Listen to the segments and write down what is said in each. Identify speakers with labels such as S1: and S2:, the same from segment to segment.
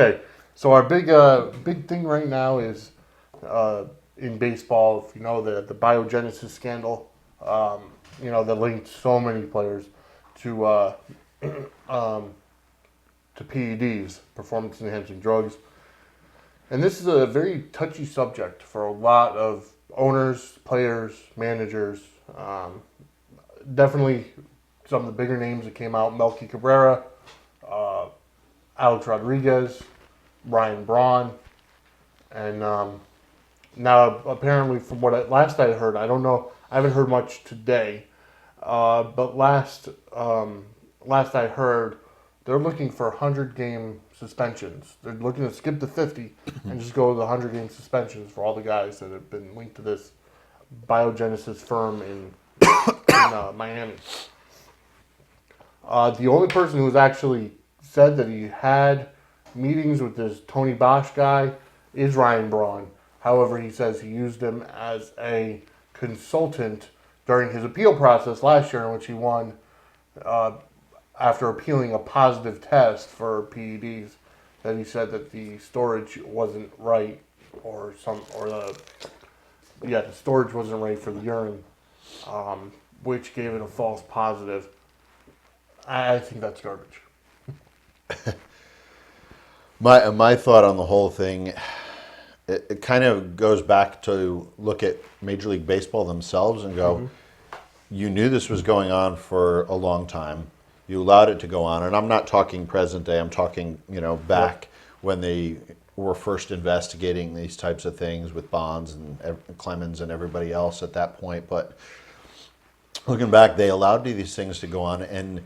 S1: Okay, so our big thing right now is in baseball. If you know the biogenesis scandal, that linked so many players to um, to PEDs, performance enhancing drugs, and this is a very touchy subject for a lot of owners, players, managers. Um, Definitely some of the bigger names that came out: Melky Cabrera, uh, Alex Rodriguez, Ryan Braun, and now apparently, from what last I heard, I don't know, I haven't heard much today, but last I heard, they're looking for 100-game suspensions. They're looking to skip the 50 and just go to the 100-game suspensions for all the guys that have been linked to this biogenesis firm in Miami. The only person who's actually said that he had meetings with this Tony Bosch guy is Ryan Braun. However, he says he used him as a consultant during his appeal process last year, in which he won uh, after appealing a positive test for PEDs. That he said that the storage wasn't right, the storage wasn't right for the urine, which gave it a false positive. I think that's garbage.
S2: My thought on the whole thing, it kind of goes back to look at Major League Baseball themselves and go, you knew this was going on for a long time. You allowed it to go on, and I'm not talking present day. I'm talking, back when they were first investigating these types of things with Bonds and Clemens and everybody else at that point. But looking back, they allowed these things to go on, and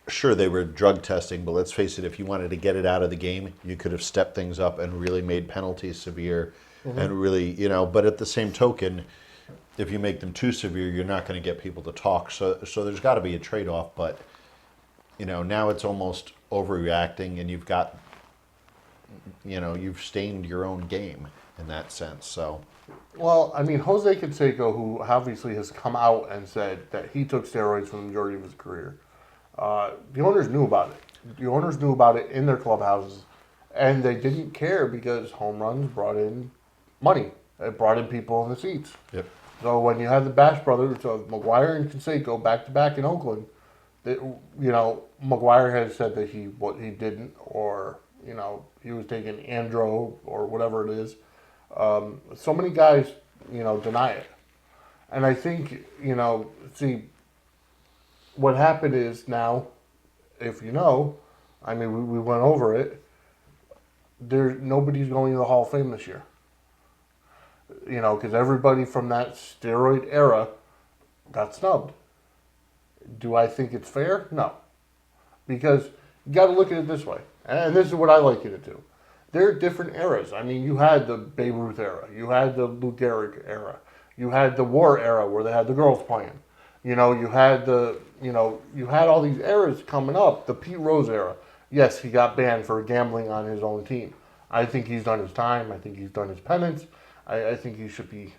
S2: sure, they were drug testing, but let's face it, if you wanted to get it out of the game, you could have stepped things up and really made penalties severe and really, but at the same token, if you make them too severe, you're not going to get people to talk. So there's got to be a trade-off, but, now it's almost overreacting and you've got, you've stained your own game in that sense, so.
S1: Well, I mean, Jose Canseco, who obviously has come out and said that he took steroids for the majority of his career, the owners knew about it. The owners knew about it in their clubhouses, and they didn't care because home runs brought in money. It brought in people in the seats.
S2: Yep.
S1: So when you have the Bash brothers, so McGuire and Canseco back to back in Oakland, McGuire has said that he didn't, or he was taking Andro or whatever it is. So many guys, deny it, and I think see. What happened is now, if I mean, we went over it. Nobody's going to the Hall of Fame this year. Because everybody from that steroid era got snubbed. Do I think it's fair? No. Because you got to look at it this way. And this is what I like you to do. There are different eras. I mean, you had the Babe Ruth era. You had the Lou Gehrig era. You had the war era where they had the girls playing. You had you had all these eras coming up. The Pete Rose era. Yes, he got banned for gambling on his own team. I think he's done his time. I think he's done his penance. I think he should be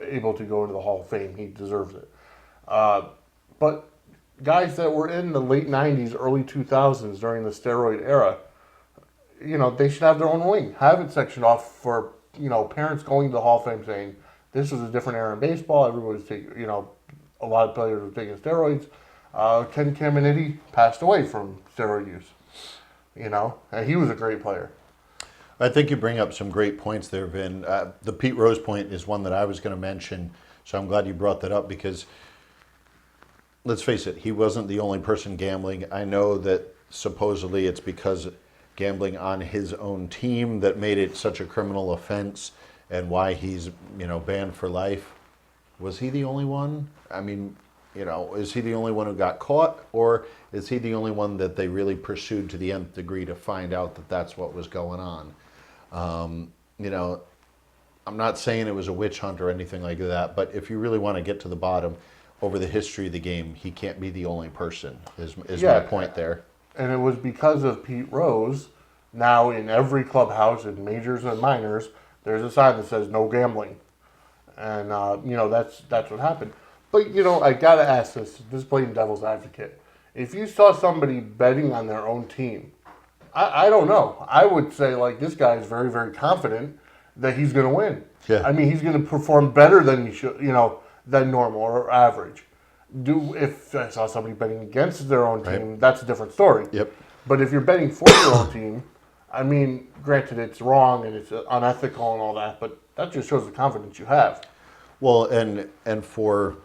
S1: able to go into the Hall of Fame. He deserves it. But guys that were in the late 90s, early 2000s during the steroid era, they should have their own wing. Have it sectioned off for, parents going to the Hall of Fame saying, this was a different era in baseball. Everybody's taking, a lot of players were taking steroids. Ken Caminiti passed away from steroid use, and he was a great player.
S2: I think you bring up some great points there, Vin. The Pete Rose point is one that I was going to mention, so I'm glad you brought that up because, let's face it, he wasn't the only person gambling. I know that supposedly it's because gambling on his own team that made it such a criminal offense and why he's, banned for life. Was he the only one? I mean, is he the only one who got caught, or is he the only one that they really pursued to the nth degree to find out that that's what was going on? I'm not saying it was a witch hunt or anything like that, but if you really want to get to the bottom over the history of the game, he can't be the only person, is my point there.
S1: And it was because of Pete Rose. Now in every clubhouse, in majors and minors, there's a sign that says no gambling. And, that's what happened. But, I got to ask this playing devil's advocate. If you saw somebody betting on their own team I don't know. I would say like this guy is very, very confident that he's going to win.
S2: Yeah.
S1: I mean, he's going to perform better than he should, than normal or average. If I saw somebody betting against their own team, that's a different story.
S2: Yep.
S1: But if you're betting for your own team, I mean, granted it's wrong and it's unethical and all that, but that just shows the confidence you have.
S2: Well, and for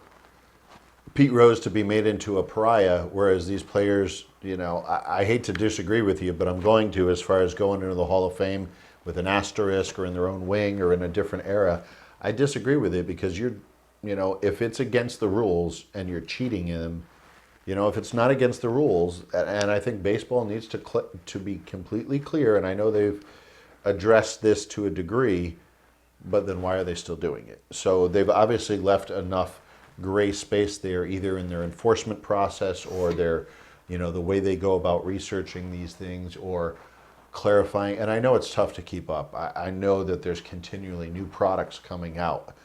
S2: Pete Rose to be made into a pariah, whereas these players, I hate to disagree with you, but I'm going to, as far as going into the Hall of Fame with an asterisk or in their own wing or in a different era, I disagree with it because if it's against the rules and you're cheating them, if it's not against the rules, and I think baseball needs to be completely clear, and I know they've addressed this to a degree, but then why are they still doing it? So they've obviously left enough gray space there, either in their enforcement process or their, the way they go about researching these things or clarifying. And I know it's tough to keep up. I know that there's continually new products coming out.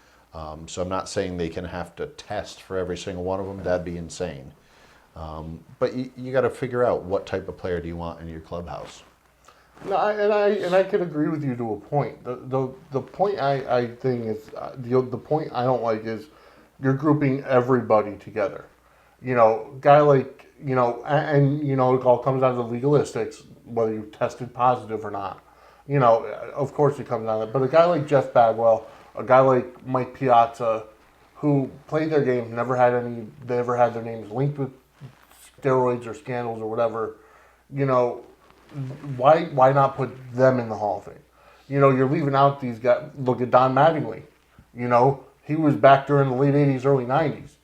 S2: So I'm not saying they can have to test for every single one of them. That'd be insane. But you got to figure out what type of player do you want in your clubhouse.
S1: No, and I can agree with you to a point. The point I think is the point I don't like is you're grouping everybody together. Guy like and it all comes down to the legalistics, whether you tested positive or not. Of course it comes down to that. But a guy like Jeff Bagwell, a guy like Mike Piazza, who played their game, never had their names linked with steroids or scandals or whatever. Why not put them in the Hall of Fame? You're leaving out these guys. Look at Don Mattingly. He was back during the late 80s, early 90s.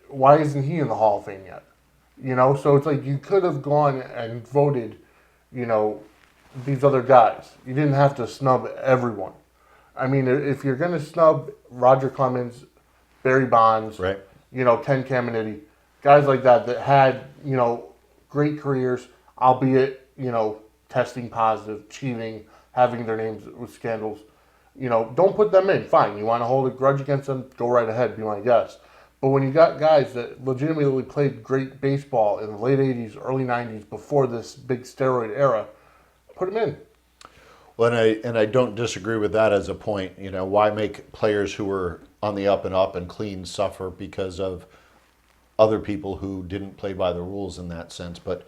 S1: Why isn't he in the Hall of Fame yet? So it's like you could have gone and voted, these other guys. You didn't have to snub everyone. I mean, if you're going to snub Roger Clemens, Barry Bonds,
S2: Right.
S1: Ken Caminiti, guys like that had, great careers, albeit, testing positive, cheating, having their names with scandals. Don't put them in. Fine. You want to hold a grudge against them? Go right ahead. Be my guest. But when you got guys that legitimately played great baseball in the late 80s, early 90s, before this big steroid era, put them in.
S2: Well, and I don't disagree with that as a point. Why make players who were on the up and clean suffer because of other people who didn't play by the rules in that sense? But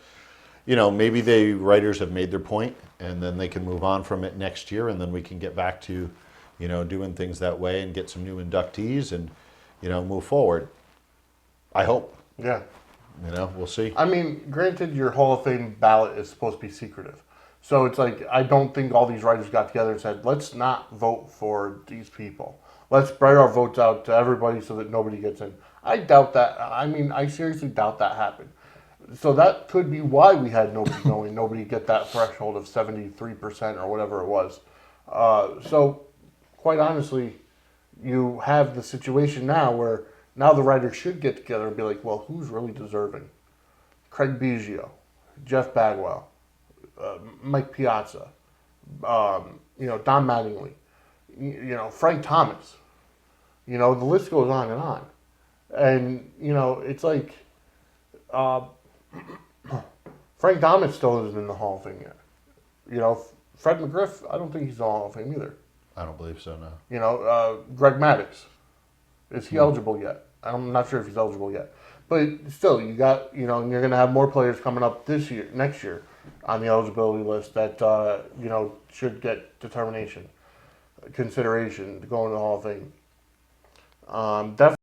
S2: maybe the writers have made their point, and then they can move on from it next year, and then we can get back to, doing things that way and get some new inductees and, move forward. I hope.
S1: Yeah.
S2: We'll see.
S1: I mean, granted, your Hall of Fame ballot is supposed to be secretive. So it's like, I don't think all these writers got together and said, let's not vote for these people. Let's spread our votes out to everybody so that nobody gets in. I doubt that. I mean, I seriously doubt that happened. So that could be why we had nobody get that threshold of 73% or whatever it was. So quite honestly, you have the situation now where now the writers should get together and be like, well, who's really deserving? Craig Biggio, Jeff Bagwell, Mike Piazza, Don Mattingly, Frank Thomas. The list goes on and on. And, it's like Frank Thomas still isn't in the Hall of Fame yet. Fred McGriff, I don't think he's in the Hall of Fame either.
S2: I don't believe so, no.
S1: Greg Maddux, is he eligible yet? I'm not sure if he's eligible yet. But still, you got, and you're going to have more players coming up next year on the eligibility list that, should get consideration to go into the Hall of Fame. Definitely.